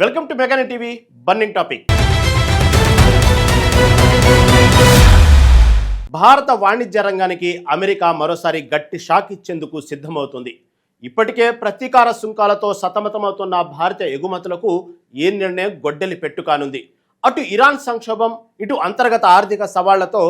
Welcome to మెగాని TV burning topic. భారత వాణిజ్య రంగానికి అమెరికా మరోసారి గట్టి షాక్ ఇచ్చేందుకు సిద్ధమవుతుంది. ఇప్పటికే ప్రతీకార సుంకాలతో సతమతమవుతున్న భారత ఎగుమతులకు ఈ నిర్ణయం గొడ్డలి పెట్టుకానుంది. అటు ఇరాన్ సంక్షోభం, ఇటు అంతర్గత ఆర్థిక సవాళ్లతో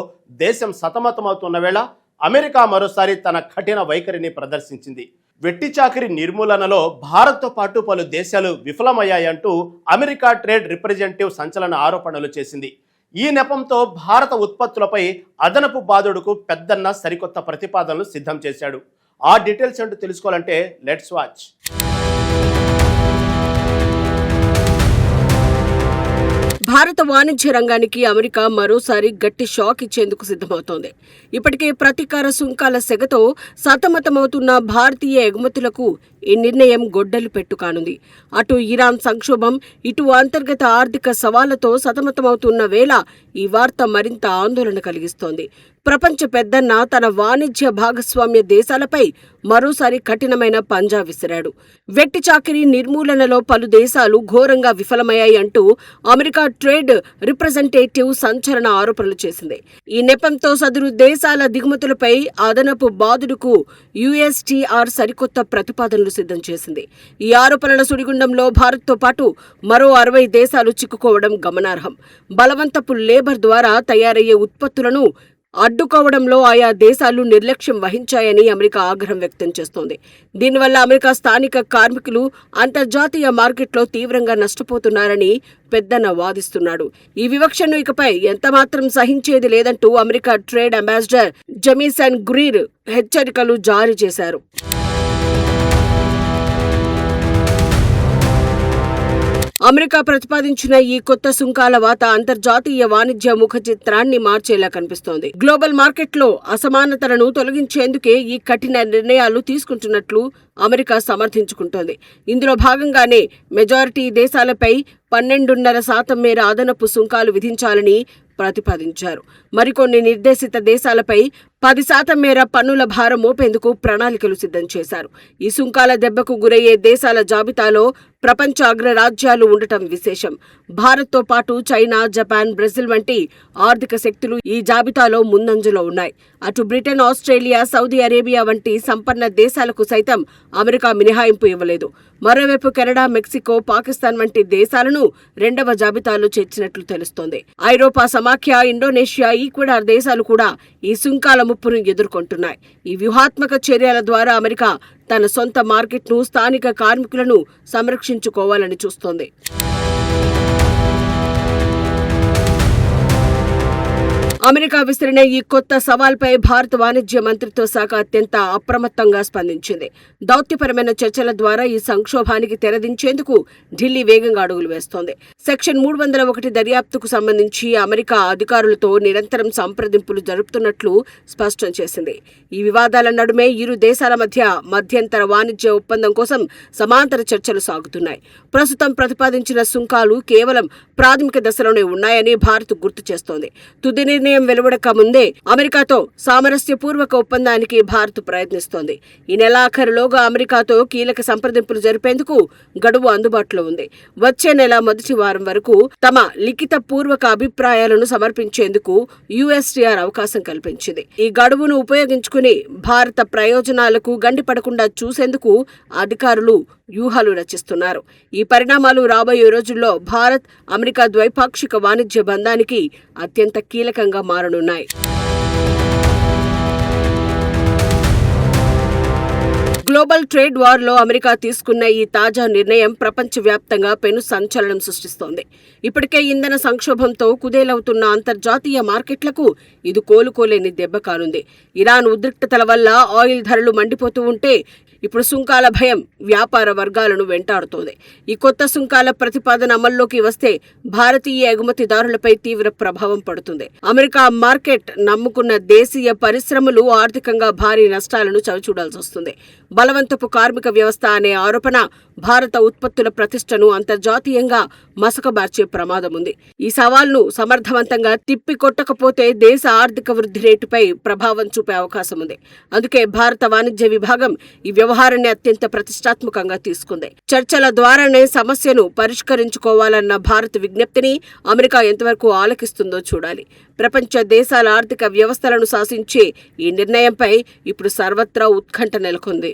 దేశం సతమతమవుతున్న వేళ అమెరికా మరోసారి తన కఠిన వైఖరిని ప్రదర్శించింది. వెట్టి చాకిరీ నిర్మూలనలో భారత్తో పాటు పలు దేశాలు విఫలమయ్యాయంటూ అమెరికా ట్రేడ్ రిప్రజెంటేటివ్ సంచలన ఆరోపణలు చేసింది. ఈ నెపంతో భారత ఉత్పత్తులపై అదనపు బాదుడుకు పెద్దన్న సరికొత్త ప్రతిపాదనలు సిద్ధం చేశాడు. ఆ డీటెయిల్స్ అంటూ తెలుసుకోవాలంటే లెట్స్ వాచ్. భారత వాణిజ్య రంగానికి అమెరికా మరోసారి గట్టి షాక్ ఇచ్చేందుకు సిద్ధమవుతోంది. ఇప్పటికే ప్రతీకార సుంకాల సెగతో సతమతమవుతున్న భారతీయ ఎగుమతులకు ఈ నిర్ణయం గొడ్డలి పెట్టుకానుంది. అటు ఇరాన్ సంక్షోభం, ఇటు అంతర్గత ఆర్థిక సవాళ్లతో సతమతమవుతున్న వేళ ఈ వార్త మరింత ఆందోళన కలిగిస్తోంది. ప్రపంచ పెద్దన్న తన వాణిజ్య భాగస్వామ్య దేశాలపై మరోసారి కఠినమైన పంజా విసిరాడు. వెట్టి చాకిరీ నిర్మూలనలో పలు దేశాలు ఘోరంగా విఫలమయ్యాయి అంటూ అమెరికా ట్రేడ్ రిప్రజెంటేటివ్ సంచలన ఆరోపణలు చేసింది. ఈ నెపంతో సదరు దేశాల దిగుమతులపై అదనపు బాదుడుకు యుఎస్టీఆర్ సరికొత్త ప్రతిపాదనలు సిద్ధం చేసింది. ఈ ఆరోపణల సుడిగుండంలో భారత్తో పాటు మరో 60 దేశాలు చిక్కుకోవడం గమనార్హం. బలవంతపు లేబర్ ద్వారా తయారయ్యే ఉత్పత్తులను అడ్డుకోవడంలో ఆయా దేశాలు నిర్లక్ష్యం వహించాయని అమెరికా ఆగ్రహం వ్యక్తం చేస్తోంది. దీనివల్ల అమెరికా స్థానిక కార్మికులు అంతర్జాతీయ మార్కెట్లో తీవ్రంగా నష్టపోతున్నారని పెద్దన్న వాదిస్తున్నాడు. ఈ వివక్షను ఇకపై ఎంతమాత్రం సహించేది లేదంటూ America trade ambassador Jamieson Greer హెచ్చరికలు జారీ చేశారు. అమెరికా ప్రతిపాదించిన ఈ కొత్త సుంకాల వాత అంతర్జాతీయ వాణిజ్య ముఖ చిత్రాన్ని మార్చేలా కనిపిస్తోంది. గ్లోబల్ మార్కెట్లో అసమానతలను తొలగించేందుకే ఈ కఠిన నిర్ణయాలు తీసుకుంటున్నట్లు అమెరికా సమర్థించుకుంటోంది. ఇందులో భాగంగానే మెజారిటీ దేశాలపై 12.5% మేర అదనపు సుంకాలు విధించాలని ప్రతిపాదించారు. మరికొన్ని నిర్దేశిత దేశాలపై 10% మేర పన్నుల భారం మోపేందుకు ప్రణాళికలు సిద్ధం చేశారు. ఈ సుంకాల దెబ్బకు గురయ్యే దేశాల జాబితాలో ప్రపంచ అగ్రరాజ్యాలు ఉండటం విశేషం. భారత్తో పాటు చైనా, జపాన్, బ్రెజిల్ వంటి ఆర్థిక శక్తులు ఈ జాబితాలో ముందంజలో ఉన్నాయి. అటు బ్రిటన్, ఆస్ట్రేలియా, సౌదీ అరేబియా వంటి సంపన్న దేశాలకు సైతం అమెరికా మినహాయింపు ఇవ్వలేదు. మరోవైపు కెనడా, మెక్సికో, పాకిస్తాన్ వంటి దేశాలను రెండవ జాబితాలో చేర్చినట్లు తెలుస్తోంది. ఐరోపా సమాఖ్య, ఇండోనేషియా, ఈక్వెడార్ దేశాలు కూడా ఈ సుంకాల ముప్పును ఎదుర్కొంటున్నాయి. ఈ వ్యూహాత్మక చర్యల ద్వారా అమెరికా తన సొంత మార్కెట్ను, స్థానిక కార్మికులను సంరక్షించుకోవాలని చూస్తోంది. అమెరికా విసిరిన ఈ కొత్త సవాల్పై భారత వాణిజ్య మంత్రిత్వ శాఖ అత్యంత అప్రమత్తంగా స్పందించింది. దౌత్యపరమైన చర్చల ద్వారా ఈ సంక్షోభానికి తెరదించేందుకు ఢిల్లీ వేగంగా అడుగులు వేస్తోంది. సెక్షన్ 301 దర్యాప్తుకు సంబంధించి అమెరికా అధికారులతో నిరంతరం సంప్రదింపులు జరుపుతున్నట్లు స్పష్టం చేసింది. ఈ వివాదాల నడుమే ఇరు దేశాల మధ్య మధ్యంతర వాణిజ్య ఒప్పందం కోసం సమాంతర చర్చలు సాగుతున్నాయి. ప్రస్తుతం ప్రతిపాదించిన సుంకాలు కేవలం ప్రాథమిక దశలోనే ఉన్నాయని భారత్ గుర్తు చేస్తోంది. తుది నిర్ణయం వెలువడక ముందే అమెరికాతో సామరస్యపూర్వక ఒప్పందానికి భారత్ ప్రయత్నిస్తోంది. ఈ నెలాఖరులోగా అమెరికాతో కీలక సంప్రదింపులు జరిపేందుకు గడువు అందుబాటులో ఉంది. వచ్చే నెల మొదటి వారం వరకు తమ లిఖిత పూర్వక అభిప్రాయాలను సమర్పించేందుకు యుఎస్టీఆర్ అవకాశం కల్పించింది. ఈ గడువును ఉపయోగించుకుని భారత ప్రయోజనాలకు గండిపడకుండా చూసేందుకు అధికారులు వ్యూహాలు రచిస్తున్నారు. ఈ పరిణామాలు రాబోయే రోజుల్లో భారత్, అమెరికా ద్వైపాక్షిక వాణిజ్య బంధానికి అత్యంత కీలకంగా మారనున్నాయి. గ్లోబల్ ట్రేడ్ వార్లో అమెరికా తీసుకున్న ఈ తాజా నిర్ణయం ప్రపంచవ్యాప్తంగా పెను సంచలనం సృష్టిస్తోంది. ఇప్పటికే ఇంధన సంక్షోభంతో కుదేలవుతున్న అంతర్జాతీయ మార్కెట్లకు ఇది కోలుకోలేని దెబ్బ కానుంది. ఇరాన్ ఉద్రిక్తతల వల్ల ఆయిల్ ధరలు మండిపోతూ ఉంటే ఇప్పుడు సుంకాల భయం వ్యాపార వర్గాలను వెంటాడుతోంది. ఈ కొత్త సుంకాల ప్రతిపాదన అమల్లోకి వస్తే భారతీయ ఎగుమతిదారులపై తీవ్ర ప్రభావం పడుతుంది. అమెరికా మార్కెట్ నమ్ముకున్న దేశీయ పరిశ్రమలు ఆర్థికంగా భారీ నష్టాలను చవిచూడాల్సి వస్తుంది. బలవంతపు కార్మిక వ్యవస్థ అనే ఆరోపణ భారత ఉత్పత్తుల ప్రతిష్టను అంతర్జాతీయంగా మసకబార్చే ప్రమాదం ఉంది. ఈ సవాల్ను సమర్థవంతంగా తిప్పికొట్టకపోతే దేశ ఆర్థిక వృద్ధి రేటుపై ప్రభావం చూపే అవకాశం ఉంది. అందుకే భారత వాణిజ్య విభాగం ఈ వ్యవహారాన్ని అత్యంత ప్రతిష్టాత్మకంగా తీసుకుంది. చర్చల ద్వారానే సమస్యను పరిష్కరించుకోవాలన్న భారత విజ్ఞప్తిని అమెరికా ఎంతవరకు ఆలకిస్తుందో చూడాలి. ప్రపంచ దేశాల ఆర్థిక వ్యవస్థలను శాసించే ఈ నిర్ణయంపై ఇప్పుడు సర్వత్రా ఉత్కంఠ నెలకొంది.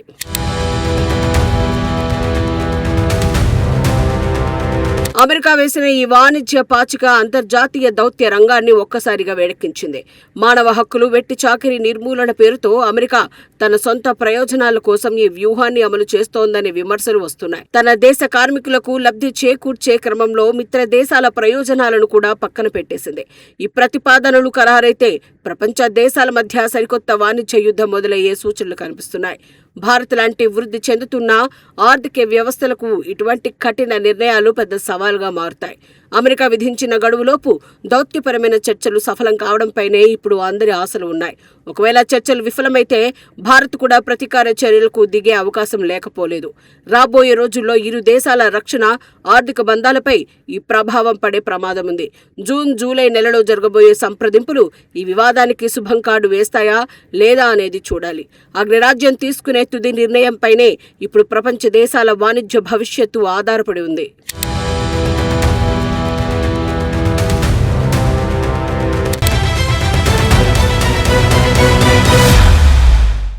అమెరికా వేసిన ఈ వాణిజ్య పాచిక అంతర్జాతీయ దౌత్య రంగాన్ని ఒక్కసారిగా వేడెక్కించింది. మానవ హక్కులు, వెట్టి చాకిరీ నిర్మూలన పేరుతో అమెరికా తన సొంత ప్రయోజనాల కోసం ఈ వ్యూహాన్ని అమలు చేస్తోందనే విమర్శలు వస్తున్నాయి. తన దేశ కార్మికులకు లబ్ధి చేకూర్చే క్రమంలో మిత్ర దేశాల ప్రయోజనాలను కూడా పక్కన పెట్టేసింది. ఈ ప్రతిపాదనలు ఖరారైతే ప్రపంచ దేశాల మధ్య సరికొత్త వాణిజ్య యుద్ధం మొదలయ్యే సూచనలు కనిపిస్తున్నాయి. భారత్ లాంటి వృద్ధి చెందుతున్న ఆర్థిక వ్యవస్థలకు ఇటువంటి కఠిన నిర్ణయాలు పెద్ద సవాల్గా మారుతాయి. అమెరికా విధించిన గడువులోపు దౌత్యపరమైన చర్చలు సఫలం కావడంపైనే ఇప్పుడు అందరి ఆశలు ఉన్నాయి. ఒకవేళ చర్చలు విఫలమైతే భారత్ కూడా ప్రతీకార చర్యలకు దిగే అవకాశం లేకపోలేదు. రాబోయే రోజుల్లో ఇరు దేశాల రక్షణ, ఆర్థిక బంధాలపై ఈ ప్రభావం పడే ప్రమాదం ఉంది. జూన్, జూలై నెలలో జరగబోయే సంప్రదింపులు ఈ వివాదానికి శుభం కార్డు వేస్తాయా లేదా అనేది చూడాలి. అగ్రరాజ్యం తీసుకునే తుది నిర్ణయంపైనే ఇప్పుడు ప్రపంచ దేశాల వాణిజ్య భవిష్యత్తు ఆధారపడి ఉంది.